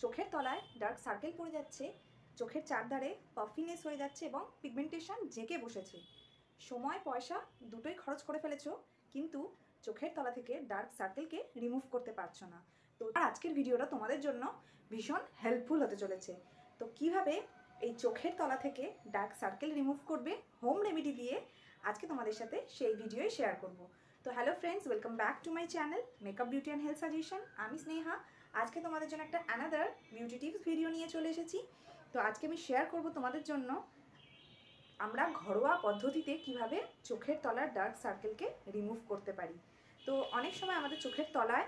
চোখের তলায় dark circle পড়ে যাচ্ছে, চোখের চারধারে পাফিনেস হয়ে যাচ্ছে এবং পিগমেন্টেশন জেঁকে বসেছে। সময় পয়সা দুটোই খরচ করে ফেলেছো, কিন্তু চোখের তলা থেকে ডার্ক সার্কেলকে রিমুভ করতে পারছো না। তো আর আজকের ভিডিওটা তোমাদের জন্য ভীষণ হেল্পফুল হতে চলেছে। তো কিভাবে এই চোখের তলা থেকে ডার্ক সার্কেল রিমুভ করবে হোম রেমেডি দিয়ে, আজকে তোমাদের সাথে সেই ভিডিওই শেয়ার করব। তো hello friends, welcome back to my channel makeup beauty and health suggestion. আমি স্নেহা। আজকে তোমাদের জন্য একটা অ্যানাদার বিউটি টিপস ভিডিও নিয়ে চলে এসেছি। তো আজকে আমি শেয়ার করব তোমাদের জন্য আমরা ঘরোয়া পদ্ধতিতে কিভাবে চোখের তলার ডার্ক সার্কেলকে রিমুভ করতে পারি। তো অনেক সময় আমাদের চোখের তলায়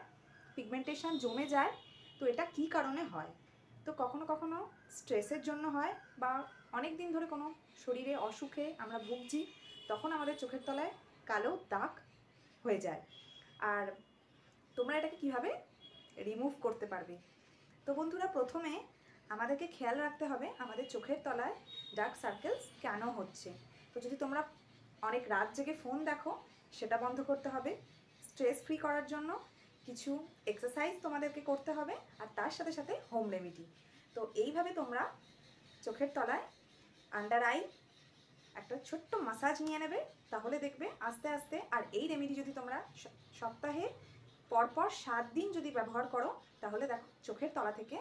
পিগমেন্টেশন জমে যায়। তো এটা কি কারণে হয়? তো কখনো কখনো স্ট্রেসের জন্য হয়, বা অনেক দিন ধরে কোনো শরীরে অসুখে আমরা ভুগছি, তখন আমাদের চোখের তলায় কালো দাগ হয়ে যায়। আর তোমরা এটাকে কিভাবে রিমুভ করতে পারবে? তো বন্ধুরা, প্রথমে আমাদেরকে খেয়াল রাখতে হবে আমাদের চোখের তলায় ডার্ক সার্কেলস কেন হচ্ছে। তো যদি তোমরা অনেক রাত জেগে ফোন দেখো, সেটা বন্ধ করতে হবে। স্ট্রেস ফ্রি করার জন্য কিছু এক্সারসাইজ তোমাদেরকে করতে হবে, আর তার সাথে সাথে হোম রেমেডি। তো এইভাবে তোমরা চোখের তলায় আন্ডার আই একটা ছোট্ট মাসাজ নিয়ে নেবে, তাহলে দেখবে আস্তে আস্তে। আর এই রেমেডি যদি তোমরা সপ্তাহে পরপর 7 দিন যদি ব্যবহার করো, তাহলে দেখো চোখের তলা থেকে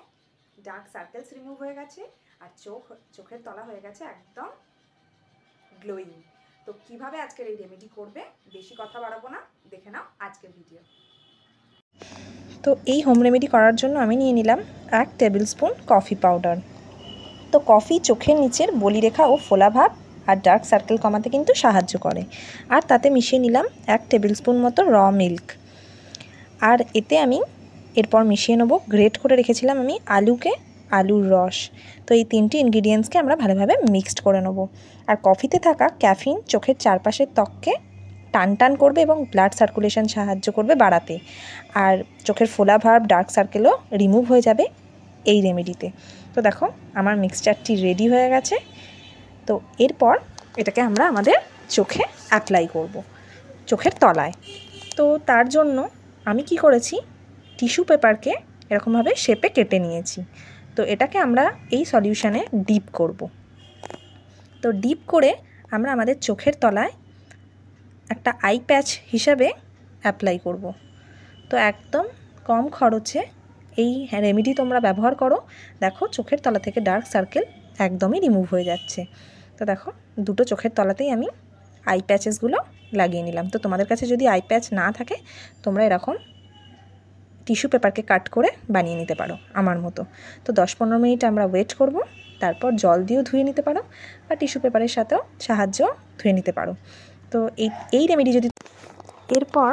ডার্ক সার্কেলস রিমুভ হয়ে গেছে, আর চোখের তলা হয়ে গেছে একদম গ্লোয়িং। তো কিভাবে আজকের এই রেমেডি করবে, বেশি কথা বাড়াবো না, দেখে নাও আজকের ভিডিও। তো এই হোম রেমেডি করার জন্য আমি নিয়ে নিলাম 1 টেবিল স্পুন কফি পাউডার। তো কফি চোখের নিচের বলিরেখা ও ফোলাভাব আর ডার্ক সার্কেল কমাতে কিন্তু সাহায্য করে। আর তাতে মিশিয়ে নিলাম 1 টেবিল স্পুন মতো র মিল্ক। আর এতে আমি এরপর মিশিয়ে নেব গ্রেট করে রেখেছিলাম আমি আলুর রস। তো এই 3টি ইনগ্রিডিয়েন্টসকে আমরা ভালোভাবে মিক্সড করে নেব। আর কফিতে থাকা ক্যাফিন চোখের চারপাশের ত্বককে টান করবে এবং ব্লাড সার্কুলেশন সাহায্য করবে বাড়াতে। আর চোখের ফোলাভাব ডার্ক সার্কেলও রিমুভ হয়ে যাবে এই রেমেডিতে। তো দেখো আমার মিক্সচারটি রেডি হয়ে গেছে। তো এরপর এটাকে আমরা আমাদের চোখে অ্যাপ্লাই করব, চোখের তলায়। তো তার জন্য আমি কি করেছি, টিস্যু পেপারকে এরকমভাবে শেপে কেটে নিয়েছি। তো এটাকে আমরা এই সলিউশানে ডিপ করব। তো ডিপ করে আমরা আমাদের চোখের তলায় একটা আই প্যাচ হিসাবে অ্যাপ্লাই করব। তো একদম কম খরচে এই রেমেডি তোমরা ব্যবহার করো, দেখো চোখের তলা থেকে ডার্ক সার্কেল একদমই রিমুভ হয়ে যাচ্ছে। তো দেখো দুটো চোখের তলাতেই আমি আই প্যাচেসগুলো লাগিয়ে নিলাম। তো তোমাদের কাছে যদি আই প্যাচ না থাকে, তোমরা এরকম টিস্যু পেপারকে কাট করে বানিয়ে নিতে পারো আমার মতো। তো 10-15 মিনিট আমরা ওয়েট করব, তারপর জল দিয়েও ধুয়ে নিতে পারো, বা টিস্যু পেপারের সাথেও ধুয়ে নিতে পারো। তো এই রেমেডি যদি এরপর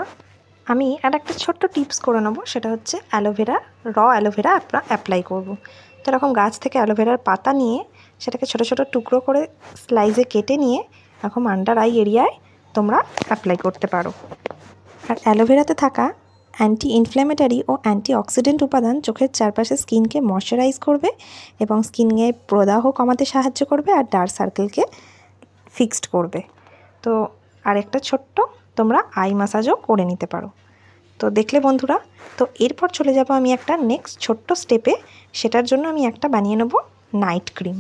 আমি আর একটা ছোট্ট টিপস করে নেবো, সেটা হচ্ছে র অ্যালোভেরা অ্যাপ্লাই করব। তো এরকম গাছ থেকে অ্যালোভেরার পাতা নিয়ে সেটাকে ছোট ছোট টুকরো করে স্লাইসে কেটে নিয়ে এরকম আন্ডার আই এরিয়ায় তোমরা অ্যাপ্লাই করতে পারো। আর অ্যালোভেরাতে থাকা অ্যান্টি ইনফ্ল্যামেটারি ও অ্যান্টি অক্সিডেন্ট উপাদান চোখের চারপাশে স্কিনকে ময়শ্চারাইজ করবে এবং স্কিনে প্রদাহ কমাতে সাহায্য করবে, আর ডার্ক সার্কেলকে ফিক্সড করবে। তো আর একটা ছোট্ট তোমরা আই ম্যাসাজও করে নিতে পারো। তো দেখলে বন্ধুরা, তো এরপর চলে যাব আমি একটা নেক্সট ছোট্ট স্টেপে। সেটার জন্য আমি একটা বানিয়ে নেব নাইট ক্রিম।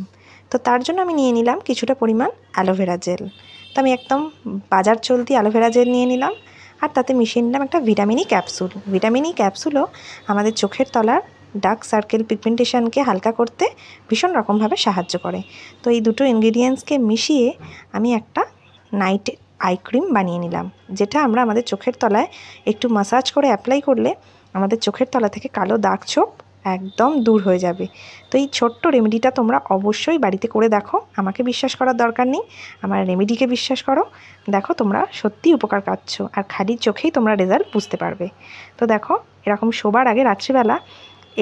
তো তার জন্য আমি নিয়ে নিলাম কিছুটা পরিমাণ অ্যালোভেরা জেল। তো আমি একদম বাজার চলতি অ্যালোভেরা জেল নিয়ে নিলাম, আর তাতে মিশিয়ে নিলাম একটা vitamin E capsule. Vitamin E ক্যাপসুলও আমাদের চোখের তলার ডার্ক সার্কেল পিগমেন্টেশনকে হালকা করতে ভীষণ রকমভাবে সাহায্য করে। তো এই দুটো ইনগ্রিডিয়েন্টসকে মিশিয়ে আমি একটা নাইট আই ক্রিম বানিয়ে নিলাম, যেটা আমরা আমাদের চোখের তলায় একটু মাসাজ করে অ্যাপ্লাই করলে আমাদের চোখের তলা থেকে কালো দাগ ছোপ একদম দূর হয়ে যাবে। তো এই ছোট্ট রেমেডিটা তোমরা অবশ্যই বাড়িতে করে দেখো। আমাকে বিশ্বাস করার দরকার নেই, আমার রেমেডিকে বিশ্বাস করো। দেখো তোমরা সত্যিই উপকার পাচ্ছ, আর খালি চোখেই তোমরা রেজাল্ট বুঝতে পারবে। তো দেখো এরকম শোবার আগে রাত্রিবেলা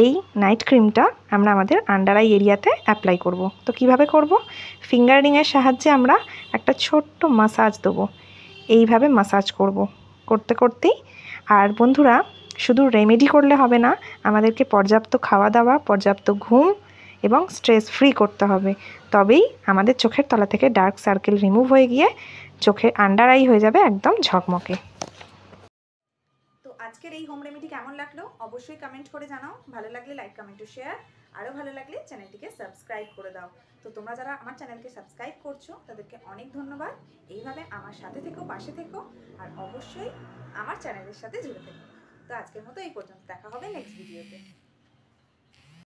এই নাইট ক্রিমটা আমরা আমাদের আন্ডার আই এরিয়াতে অ্যাপ্লাই করব। তো কিভাবে করব? ফিঙ্গারিংয়ের সাহায্যে আমরা একটা ছোট্ট মাসাজ দেবো, এইভাবে মাসাজ করতে করতেই। আর বন্ধুরা, শুধু রেমেডি করলে হবে না, আমাদেরকে পর্যাপ্ত খাওয়া দাওয়া, পর্যাপ্ত ঘুম এবং স্ট্রেস ফ্রি করতে হবে। তবেই আমাদের চোখের তলা থেকে ডার্ক সার্কেল রিমুভ হয়ে গিয়ে চোখের আন্ডার আই হয়ে যাবে একদম ঝকমকে। তো আজকের এই হোম রেমেডি কেমন লাগলো অবশ্যই কমেন্ট করে জানাও। ভালো লাগলে লাইক, কমেন্ট ও শেয়ার। আরও ভালো লাগলে চ্যানেলটিকে সাবস্ক্রাইব করে দাও। তো তোমরা যারা আমার চ্যানেলকে সাবস্ক্রাইব করছো তাদেরকে অনেক ধন্যবাদ। এইভাবে আমার সাথে থেকো, পাশে থেকো, আর অবশ্যই আমার চ্যানেলের সাথে জুড়ে থেকো। তো আজকের মতো এই পর্যন্ত, দেখা হবে নেক্সট ভিডিওতে।